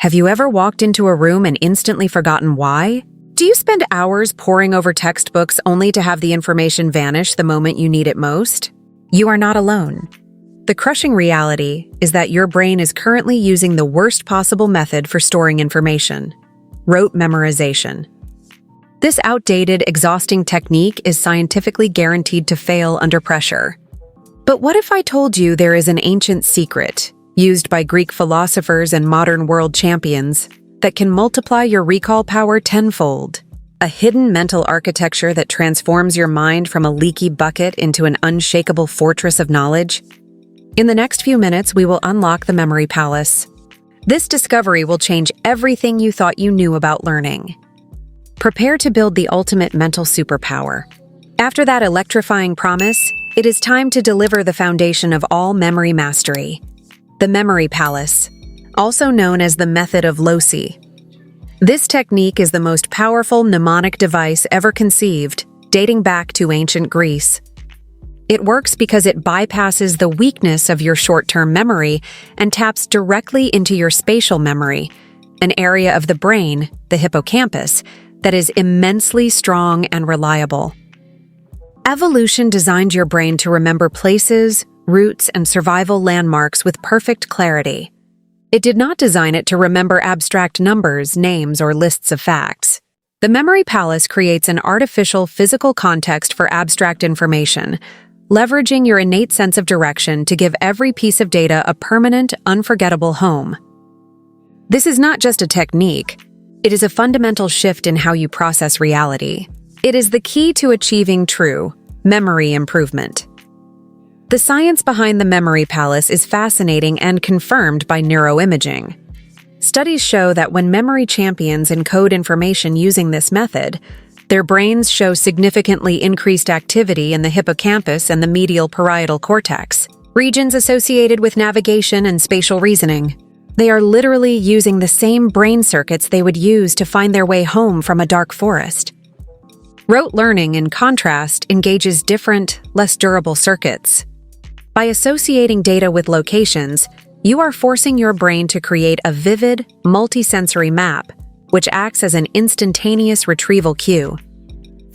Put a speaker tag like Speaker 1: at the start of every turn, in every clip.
Speaker 1: Have you ever walked into a room and instantly forgotten why? Do you spend hours poring over textbooks only to have the information vanish the moment you need it most? You are not alone. The crushing reality is that your brain is currently using the worst possible method for storing information: rote memorization. This outdated, exhausting technique is scientifically guaranteed to fail under pressure. But what if I told you there is an ancient secret, used by Greek philosophers and modern world champions, that can multiply your recall power tenfold? A hidden mental architecture that transforms your mind from a leaky bucket into an unshakable fortress of knowledge? In the next few minutes, we will unlock the memory palace. This discovery will change everything you thought you knew about learning. Prepare to build the ultimate mental superpower. After that electrifying promise, it is time to deliver the foundation of all memory mastery: the memory palace, also known as the method of Loci. This technique is the most powerful mnemonic device ever conceived, dating back to ancient Greece. It works because it bypasses the weakness of your short-term memory and taps directly into your spatial memory, an area of the brain, the hippocampus, that is immensely strong and reliable. Evolution designed your brain to remember places, routes, and survival landmarks with perfect clarity. It did not design it to remember abstract numbers, names, or lists of facts. The memory palace creates an artificial physical context for abstract information, leveraging your innate sense of direction to give every piece of data a permanent, unforgettable home. This is not just a technique. It is a fundamental shift in how you process reality. It is the key to achieving true memory improvement. The science behind the memory palace is fascinating and confirmed by neuroimaging. Studies show that when memory champions encode information using this method, their brains show significantly increased activity in the hippocampus and the medial parietal cortex, regions associated with navigation and spatial reasoning. They are literally using the same brain circuits they would use to find their way home from a dark forest. Rote learning, in contrast, engages different, less durable circuits. By associating data with locations, you are forcing your brain to create a vivid, multisensory map, which acts as an instantaneous retrieval cue.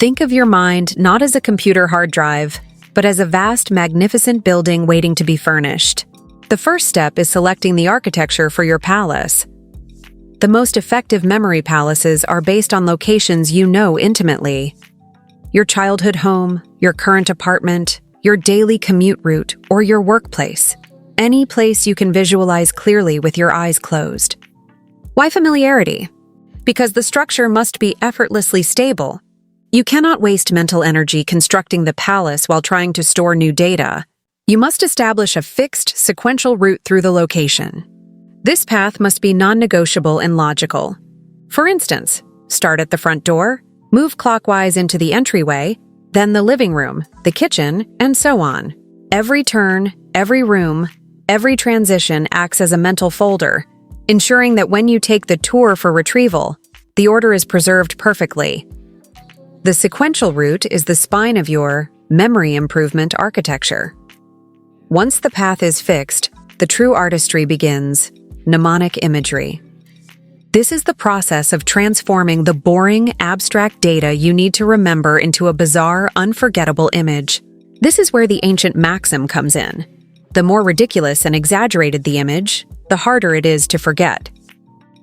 Speaker 1: Think of your mind not as a computer hard drive, but as a vast, magnificent building waiting to be furnished. The first step is selecting the architecture for your palace. The most effective memory palaces are based on locations you know intimately: your childhood home, your current apartment, your daily commute route, or your workplace. Any place you can visualize clearly with your eyes closed. Why familiarity? Because the structure must be effortlessly stable. You cannot waste mental energy constructing the palace while trying to store new data. You must establish a fixed, sequential route through the location. This path must be non-negotiable and logical. For instance, start at the front door, move clockwise into the entryway, then the living room, the kitchen, and so on. Every turn, every room, every transition acts as a mental folder, ensuring that when you take the tour for retrieval, the order is preserved perfectly. The sequential route is the spine of your memory improvement architecture. Once the path is fixed, the true artistry begins: mnemonic imagery. This is the process of transforming the boring, abstract data you need to remember into a bizarre, unforgettable image. This is where the ancient maxim comes in: the more ridiculous and exaggerated the image, the harder it is to forget.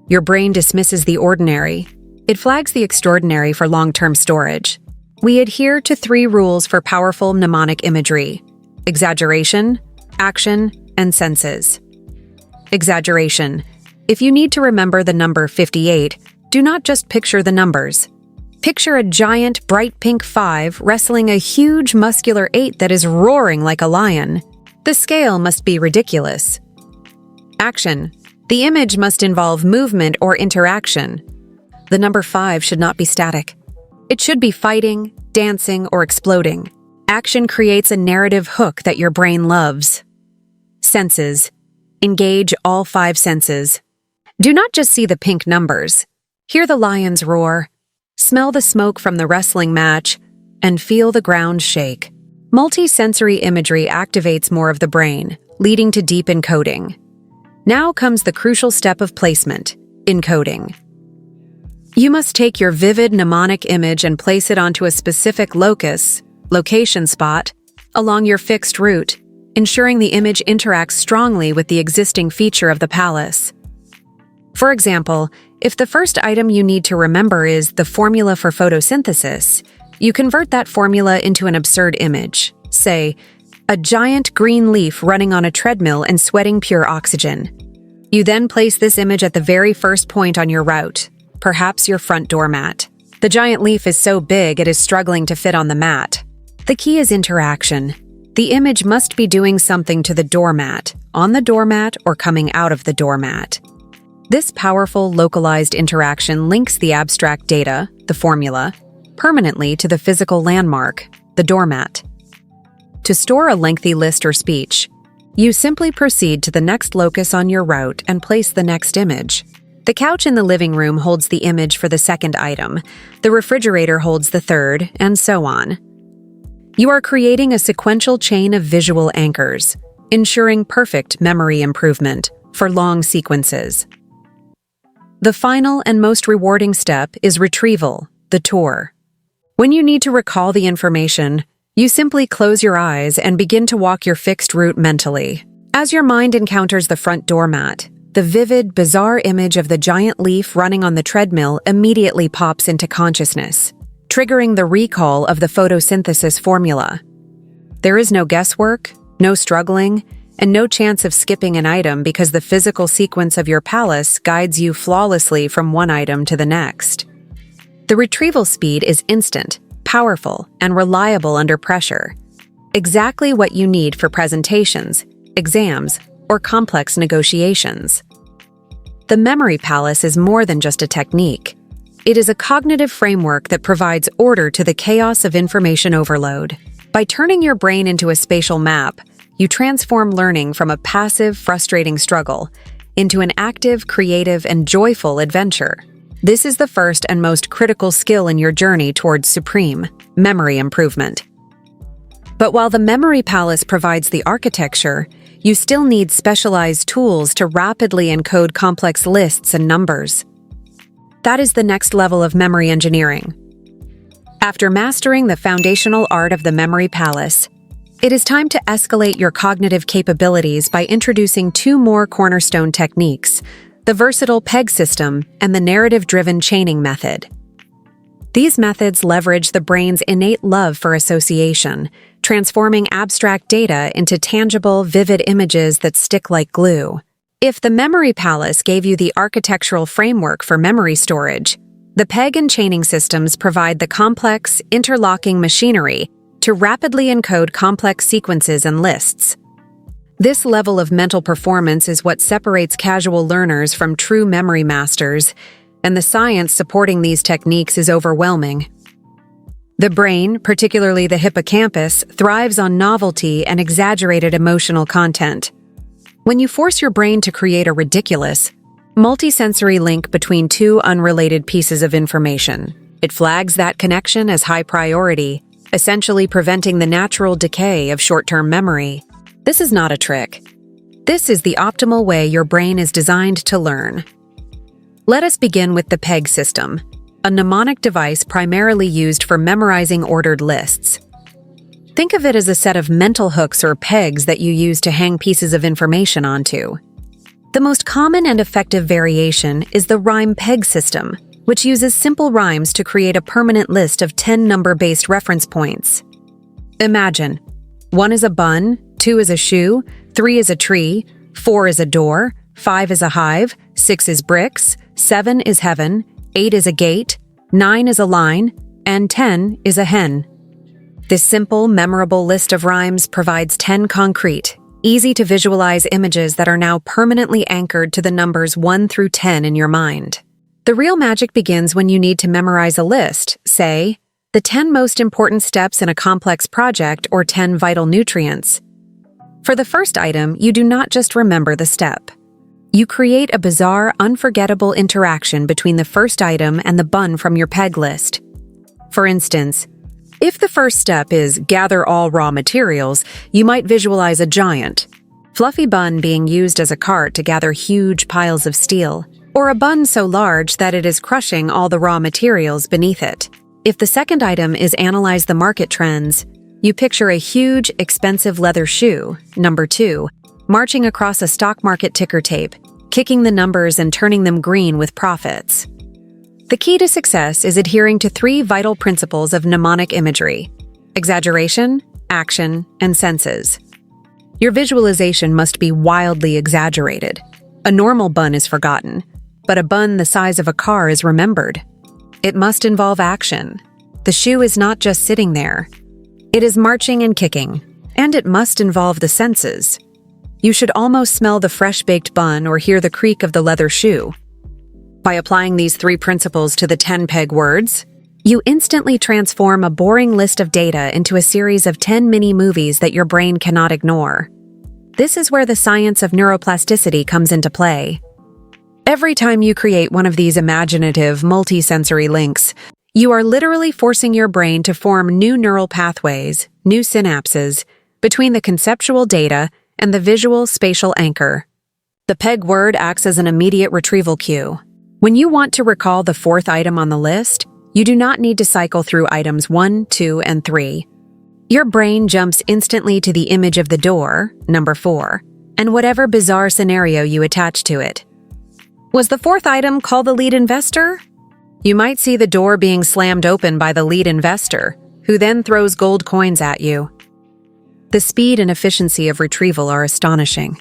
Speaker 1: Your brain dismisses the ordinary. It flags the extraordinary for long-term storage. We adhere to 3 rules for powerful mnemonic imagery: exaggeration, action, and senses. Exaggeration. If you need to remember the number 58, do not just picture the numbers. Picture a giant, bright pink 5 wrestling a huge, muscular 8 that is roaring like a lion. The scale must be ridiculous. Action. The image must involve movement or interaction. The number 5 should not be static. It should be fighting, dancing, or exploding. Action creates a narrative hook that your brain loves. Senses. Engage all 5 senses. Do not just see the pink numbers. Hear the lion's roar, smell the smoke from the wrestling match, and feel the ground shake. Multi-sensory imagery activates more of the brain, leading to deep encoding. Now comes the crucial step of placement. Encoding. You must take your vivid mnemonic image and place it onto a specific location spot, along your fixed route, ensuring the image interacts strongly with the existing feature of the palace. For example, if the first item you need to remember is the formula for photosynthesis, you convert that formula into an absurd image, say, a giant green leaf running on a treadmill and sweating pure oxygen. You then place this image at the very first point on your route, perhaps your front doormat. The giant leaf is so big it is struggling to fit on the mat. The key is interaction. The image must be doing something to the doormat, on the doormat, or coming out of the doormat. This powerful, localized interaction links the abstract data, the formula, permanently to the physical landmark, the doormat. To store a lengthy list or speech, you simply proceed to the next locus on your route and place the next image. The couch in the living room holds the image for the second item, the refrigerator holds the third, and so on. You are creating a sequential chain of visual anchors, ensuring perfect memory improvement for long sequences. The final and most rewarding step is retrieval, the tour. When you need to recall the information, you simply close your eyes and begin to walk your fixed route mentally. As your mind encounters the front doormat, the vivid, bizarre image of the giant leaf running on the treadmill immediately pops into consciousness, triggering the recall of the photosynthesis formula. There is no guesswork, no struggling, and no chance of skipping an item because the physical sequence of your palace guides you flawlessly from one item to the next. The retrieval speed is instant, powerful, and reliable under pressure. Exactly what you need for presentations, exams, or complex negotiations. The memory palace is more than just a technique. It is a cognitive framework that provides order to the chaos of information overload. By turning your brain into a spatial map, you transform learning from a passive, frustrating struggle into an active, creative, and joyful adventure. This is the first and most critical skill in your journey towards supreme memory improvement. But while the memory palace provides the architecture, you still need specialized tools to rapidly encode complex lists and numbers. That is the next level of memory engineering. After mastering the foundational art of the memory palace, it is time to escalate your cognitive capabilities by introducing two more cornerstone techniques, the versatile peg system and the narrative-driven chaining method. These methods leverage the brain's innate love for association, transforming abstract data into tangible, vivid images that stick like glue. If the memory palace gave you the architectural framework for memory storage, the peg and chaining systems provide the complex, interlocking machinery to rapidly encode complex sequences and lists. This level of mental performance is what separates casual learners from true memory masters, and the science supporting these techniques is overwhelming. The brain, particularly the hippocampus, thrives on novelty and exaggerated emotional content. When you force your brain to create a ridiculous, multisensory link between two unrelated pieces of information, it flags that connection as high priority, essentially preventing the natural decay of short-term memory. This is not a trick. This is the optimal way your brain is designed to learn. Let us begin with the peg system, a mnemonic device primarily used for memorizing ordered lists. Think of it as a set of mental hooks or pegs that you use to hang pieces of information onto. The most common and effective variation is the rhyme peg system, which uses simple rhymes to create a permanent list of 10 number-based reference points. Imagine, 1 is a bun, 2 is a shoe, 3 is a tree, 4 is a door, 5 is a hive, 6 is bricks, 7 is heaven, 8 is a gate, 9 is a line, and 10 is a hen. This simple, memorable list of rhymes provides 10 concrete, easy-to-visualize images that are now permanently anchored to the numbers 1 through 10 in your mind. The real magic begins when you need to memorize a list, say, the 10 most important steps in a complex project or 10 vital nutrients. For the first item, you do not just remember the step. You create a bizarre, unforgettable interaction between the first item and the bun from your peg list. For instance, if the first step is gather all raw materials, you might visualize a giant, fluffy bun being used as a cart to gather huge piles of steel. or a bun so large that it is crushing all the raw materials beneath it. If the second item is analyze the market trends, you picture a huge, expensive leather shoe, number 2, marching across a stock market ticker tape, kicking the numbers and turning them green with profits. The key to success is adhering to 3 vital principles of mnemonic imagery: exaggeration, action, and senses. Your visualization must be wildly exaggerated. A normal bun is forgotten, but a bun the size of a car is remembered. It must involve action. The shoe is not just sitting there. It is marching and kicking, and it must involve the senses. You should almost smell the fresh-baked bun or hear the creak of the leather shoe. By applying these 3 principles to the 10-peg words, you instantly transform a boring list of data into a series of 10 mini-movies that your brain cannot ignore. This is where the science of neuroplasticity comes into play. Every time you create one of these imaginative, multi-sensory links, you are literally forcing your brain to form new neural pathways, new synapses, between the conceptual data and the visual spatial anchor. The peg word acts as an immediate retrieval cue. When you want to recall the 4th item on the list, you do not need to cycle through items 1, 2, and 3. Your brain jumps instantly to the image of the door, number 4, and whatever bizarre scenario you attach to it. Was the 4th item call the lead investor? You might see the door being slammed open by the lead investor, who then throws gold coins at you. The speed and efficiency of retrieval are astonishing.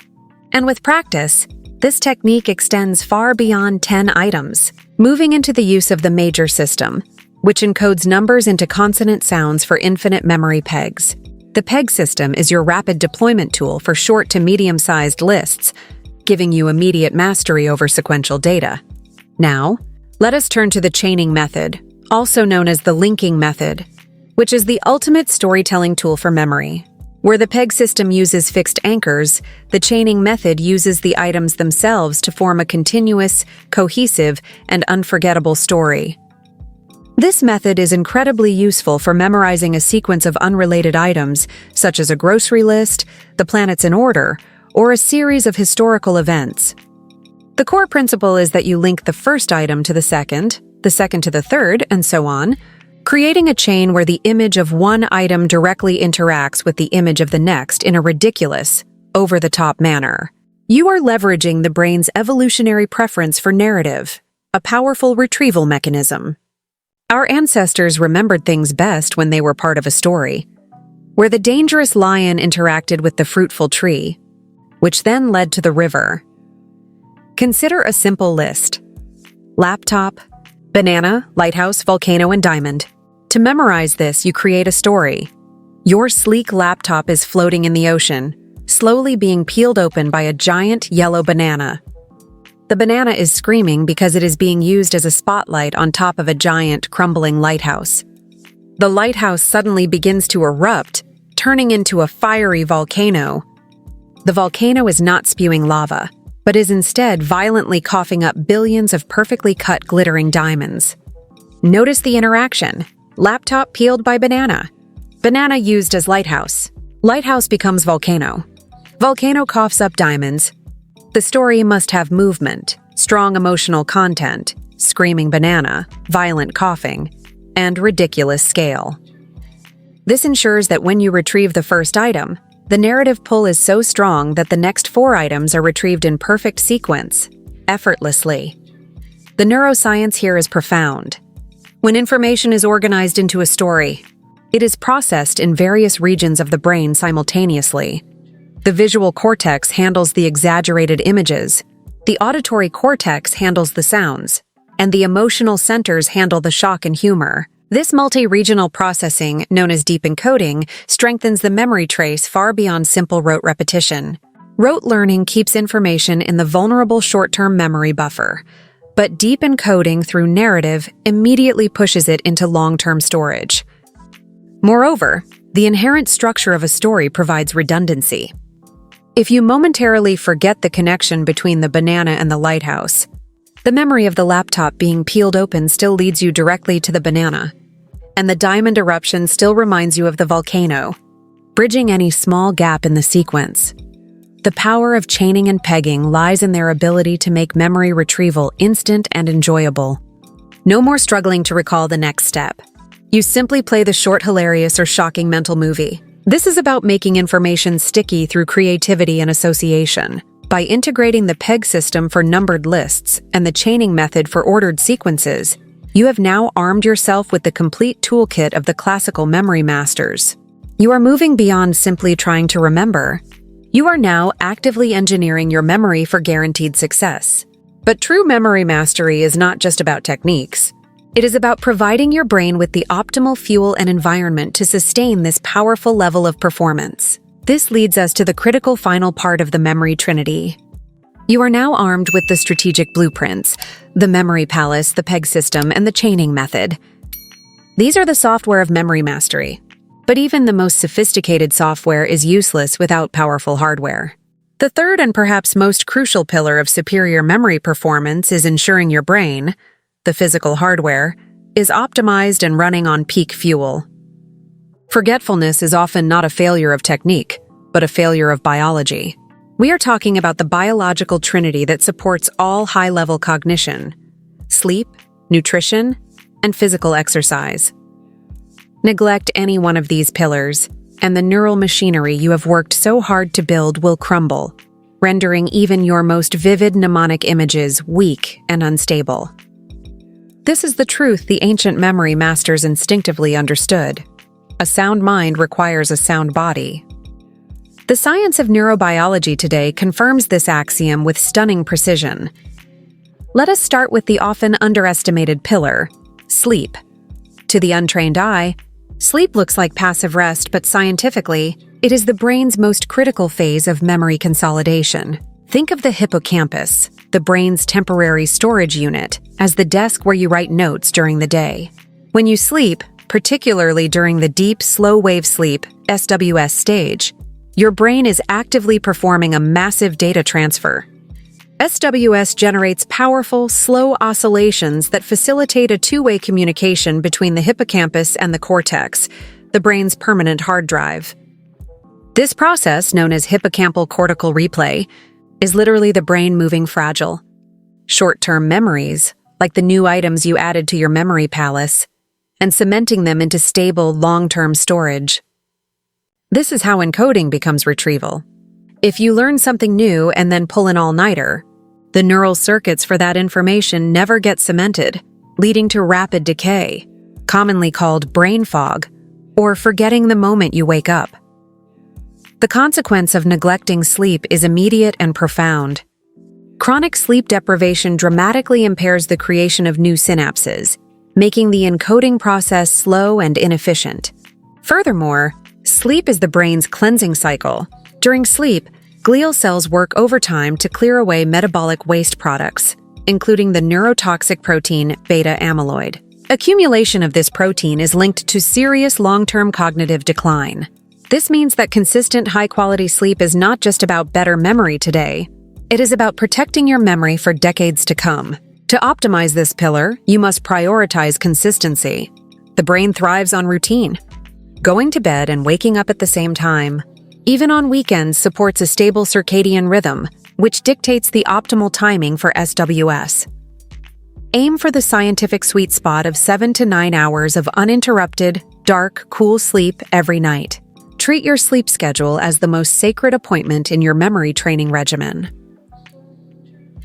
Speaker 1: And with practice, this technique extends far beyond 10 items, moving into the use of the major system, which encodes numbers into consonant sounds for infinite memory pegs. The peg system is your rapid deployment tool for short to medium-sized lists, giving you immediate mastery over sequential data. Now, let us turn to the chaining method, also known as the linking method, which is the ultimate storytelling tool for memory. Where the peg system uses fixed anchors, the chaining method uses the items themselves to form a continuous, cohesive, and unforgettable story. This method is incredibly useful for memorizing a sequence of unrelated items, such as a grocery list, the planets in order, or a series of historical events. The core principle is that you link the first item to the second to the third, and so on, creating a chain where the image of one item directly interacts with the image of the next in a ridiculous, over-the-top manner. You are leveraging the brain's evolutionary preference for narrative, a powerful retrieval mechanism. Our ancestors remembered things best when they were part of a story, where the dangerous lion interacted with the fruitful tree, which then led to the river. Consider a simple list: laptop, banana, lighthouse, volcano, and diamond. To memorize this, you create a story. Your sleek laptop is floating in the ocean, slowly being peeled open by a giant yellow banana. The banana is screaming because it is being used as a spotlight on top of a giant, crumbling lighthouse. The lighthouse suddenly begins to erupt, turning into a fiery volcano. The volcano is not spewing lava, but is instead violently coughing up billions of perfectly cut, glittering diamonds. Notice the interaction. Laptop peeled by banana. Banana used as lighthouse. Lighthouse becomes volcano. Volcano coughs up diamonds. The story must have movement, strong emotional content, screaming banana, violent coughing, and ridiculous scale. This ensures that when you retrieve the first item, the narrative pull is so strong that the next 4 items are retrieved in perfect sequence, effortlessly. The neuroscience here is profound. When information is organized into a story, it is processed in various regions of the brain simultaneously. The visual cortex handles the exaggerated images, the auditory cortex handles the sounds, and the emotional centers handle the shock and humor. This multi-regional processing, known as deep encoding, strengthens the memory trace far beyond simple rote repetition. Rote learning keeps information in the vulnerable short-term memory buffer, but deep encoding through narrative immediately pushes it into long-term storage. Moreover, the inherent structure of a story provides redundancy. If you momentarily forget the connection between the banana and the lighthouse, the memory of the laptop being peeled open still leads you directly to the banana, and the diamond eruption still reminds you of the volcano, bridging any small gap in the sequence. The power of chaining and pegging lies in their ability to make memory retrieval instant and enjoyable. No more struggling to recall the next step. You simply play the short, hilarious, or shocking mental movie. This is about making information sticky through creativity and association. By integrating the peg system for numbered lists and the chaining method for ordered sequences, you have now armed yourself with the complete toolkit of the classical memory masters. You are moving beyond simply trying to remember. You are now actively engineering your memory for guaranteed success. But true memory mastery is not just about techniques. It is about providing your brain with the optimal fuel and environment to sustain this powerful level of performance. This leads us to the critical final part of the memory trinity. You are now armed with the strategic blueprints, the memory palace, the peg system, and the chaining method. These are the software of memory mastery. But even the most sophisticated software is useless without powerful hardware. The third and perhaps most crucial pillar of superior memory performance is ensuring your brain, the physical hardware, is optimized and running on peak fuel. Forgetfulness is often not a failure of technique, but a failure of biology. We are talking about the biological trinity that supports all high-level cognition: sleep, nutrition, and physical exercise. Neglect any one of these pillars, and the neural machinery you have worked so hard to build will crumble, rendering even your most vivid mnemonic images weak and unstable. This is the truth the ancient memory masters instinctively understood. A sound mind requires a sound body. The science of neurobiology today confirms this axiom with stunning precision. Let us start with the often underestimated pillar, sleep. To the untrained eye, sleep looks like passive rest, but scientifically, it is the brain's most critical phase of memory consolidation. Think of the hippocampus, the brain's temporary storage unit, as the desk where you write notes during the day. When you sleep, particularly during the deep, slow-wave sleep, SWS stage, your brain is actively performing a massive data transfer. SWS generates powerful, slow oscillations that facilitate a two-way communication between the hippocampus and the cortex, the brain's permanent hard drive. This process, known as hippocampal cortical replay, is literally the brain moving fragile. Short-term memories, like the new items you added to your memory palace, and cementing them into stable, long-term storage. This is how encoding becomes retrieval. If you learn something new and then pull an all-nighter, the neural circuits for that information never get cemented, leading to rapid decay, commonly called brain fog, or forgetting the moment you wake up. The consequence of neglecting sleep is immediate and profound. Chronic sleep deprivation dramatically impairs the creation of new synapses, making the encoding process slow and inefficient. Furthermore, sleep is the brain's cleansing cycle. During sleep, glial cells work overtime to clear away metabolic waste products, including the neurotoxic protein beta amyloid. Accumulation of this protein is linked to serious long-term cognitive decline. This means that consistent high-quality sleep is not just about better memory today. It is about protecting your memory for decades to come. To optimize this pillar, you must prioritize consistency. The brain thrives on routine. Going to bed and waking up at the same time, even on weekends, supports a stable circadian rhythm, which dictates the optimal timing for SWS. Aim for the scientific sweet spot of 7 to 9 hours of uninterrupted, dark, cool sleep every night. Treat your sleep schedule as the most sacred appointment in your memory training regimen.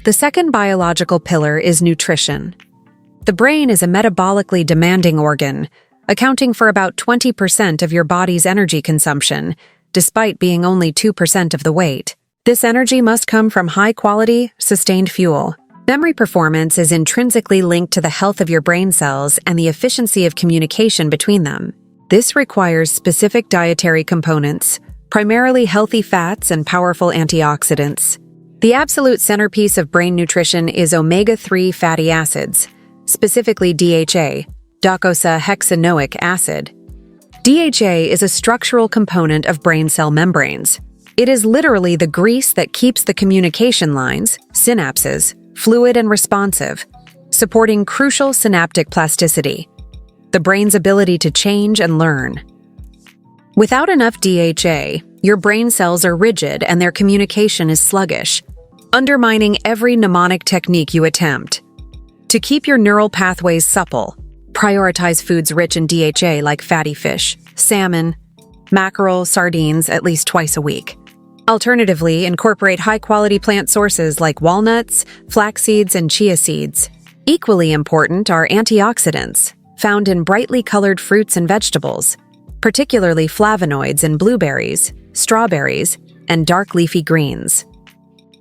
Speaker 1: The second biological pillar is nutrition. The brain is a metabolically demanding organ, accounting for about 20% of your body's energy consumption, despite being only 2% of the weight. This energy must come from high-quality, sustained fuel. Memory performance is intrinsically linked to the health of your brain cells and the efficiency of communication between them. This requires specific dietary components, primarily healthy fats and powerful antioxidants. The absolute centerpiece of brain nutrition is omega-3 fatty acids, specifically DHA, docosahexaenoic acid. DHA is a structural component of brain cell membranes. It is literally the grease that keeps the communication lines, synapses, fluid and responsive, supporting crucial synaptic plasticity, the brain's ability to change and learn. Without enough DHA, your brain cells are rigid and their communication is sluggish, undermining every mnemonic technique you attempt. To keep your neural pathways supple, prioritize foods rich in DHA like fatty fish, salmon, mackerel, sardines at least twice a week. Alternatively, incorporate high-quality plant sources like walnuts, flax seeds, and chia seeds. Equally important are antioxidants, found in brightly colored fruits and vegetables, particularly flavonoids in blueberries, strawberries, and dark leafy greens.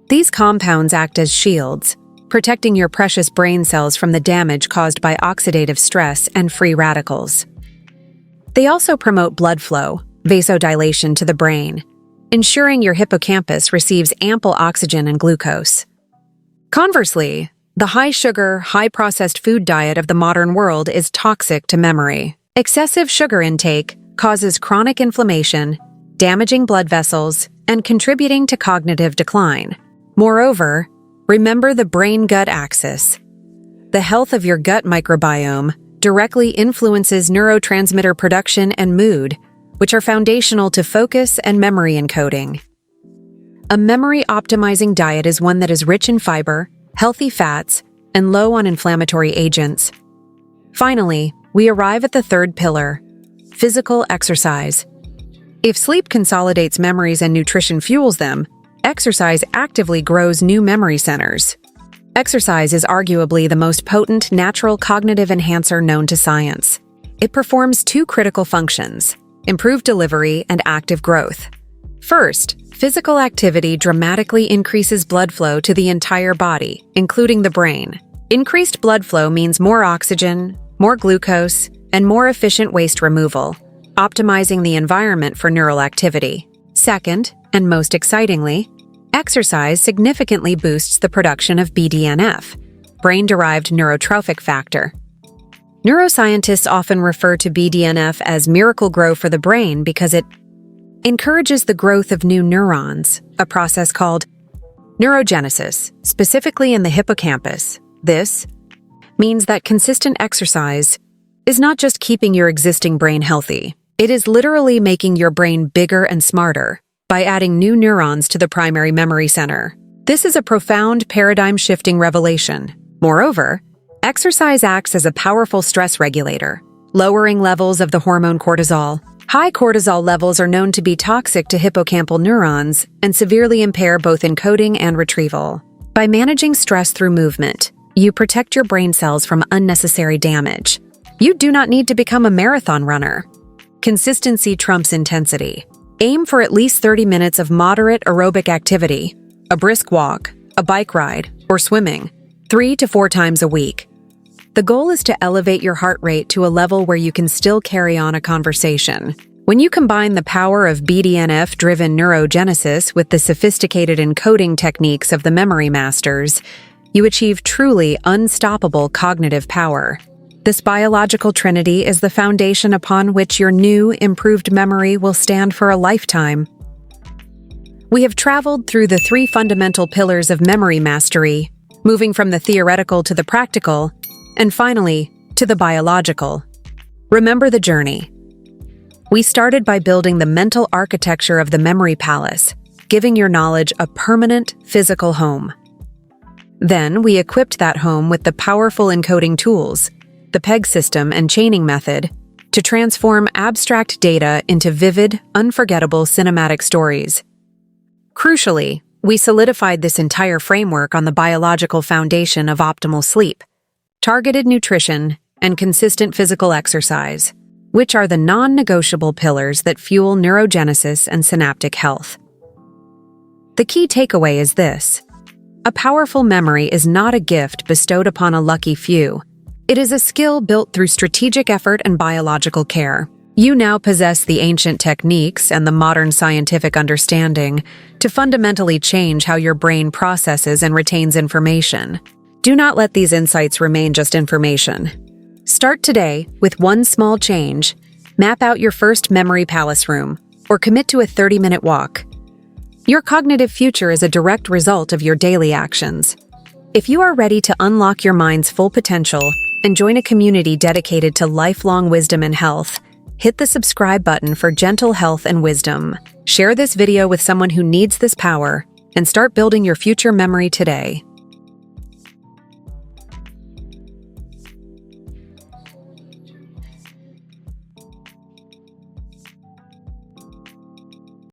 Speaker 1: These compounds act as shields, protecting your precious brain cells from the damage caused by oxidative stress and free radicals. They also promote blood flow, vasodilation to the brain, ensuring your hippocampus receives ample oxygen and glucose. Conversely, the high-sugar, high-processed food diet of the modern world is toxic to memory. Excessive sugar intake causes chronic inflammation, damaging blood vessels, and contributing to cognitive decline. Moreover, remember the brain-gut axis. The health of your gut microbiome directly influences neurotransmitter production and mood, which are foundational to focus and memory encoding. A memory-optimizing diet is one that is rich in fiber, healthy fats, and low on inflammatory agents. Finally, we arrive at the third pillar: physical exercise. If sleep consolidates memories and nutrition fuels them, exercise actively grows new memory centers. Exercise is arguably the most potent natural cognitive enhancer known to science. It performs two critical functions: improved delivery and active growth. First, physical activity dramatically increases blood flow to the entire body, including the brain. Increased blood flow means more oxygen, more glucose, and more efficient waste removal, optimizing the environment for neural activity. Second, and most excitingly, exercise significantly boosts the production of BDNF, brain-derived neurotrophic factor. Neuroscientists often refer to BDNF as miracle grow for the brain because it encourages the growth of new neurons, a process called neurogenesis, specifically in the hippocampus. This means that consistent exercise is not just keeping your existing brain healthy, it is literally making your brain bigger and smarter by adding new neurons to the primary memory center. This is a profound paradigm-shifting revelation. Moreover, exercise acts as a powerful stress regulator, lowering levels of the hormone cortisol. High cortisol levels are known to be toxic to hippocampal neurons and severely impair both encoding and retrieval. By managing stress through movement, you protect your brain cells from unnecessary damage. You do not need to become a marathon runner. Consistency trumps intensity. Aim for at least 30 minutes of moderate aerobic activity, a brisk walk, a bike ride, or swimming, 3 to 4 times a week. The goal is to elevate your heart rate to a level where you can still carry on a conversation. When you combine the power of BDNF-driven neurogenesis with the sophisticated encoding techniques of the memory masters, you achieve truly unstoppable cognitive power. This biological trinity is the foundation upon which your new, improved memory will stand for a lifetime. We have traveled through the 3 fundamental pillars of memory mastery, moving from the theoretical to the practical, and finally, to the biological. Remember the journey. We started by building the mental architecture of the memory palace, giving your knowledge a permanent, physical home. Then, we equipped that home with the powerful encoding tools, the PEG system and chaining method, to transform abstract data into vivid, unforgettable cinematic stories. Crucially, we solidified this entire framework on the biological foundation of optimal sleep, targeted nutrition, and consistent physical exercise, which are the non-negotiable pillars that fuel neurogenesis and synaptic health. The key takeaway is this: a powerful memory is not a gift bestowed upon a lucky few. It is a skill built through strategic effort and biological care. You now possess the ancient techniques and the modern scientific understanding to fundamentally change how your brain processes and retains information. Do not let these insights remain just information. Start today with one small change. Map out your first memory palace room, or commit to a 30-minute walk. Your cognitive future is a direct result of your daily actions. If you are ready to unlock your mind's full potential and join a community dedicated to lifelong wisdom and health, Hit the subscribe button for gentle health and wisdom. Share this video with someone who needs this power, and start building your future memory today.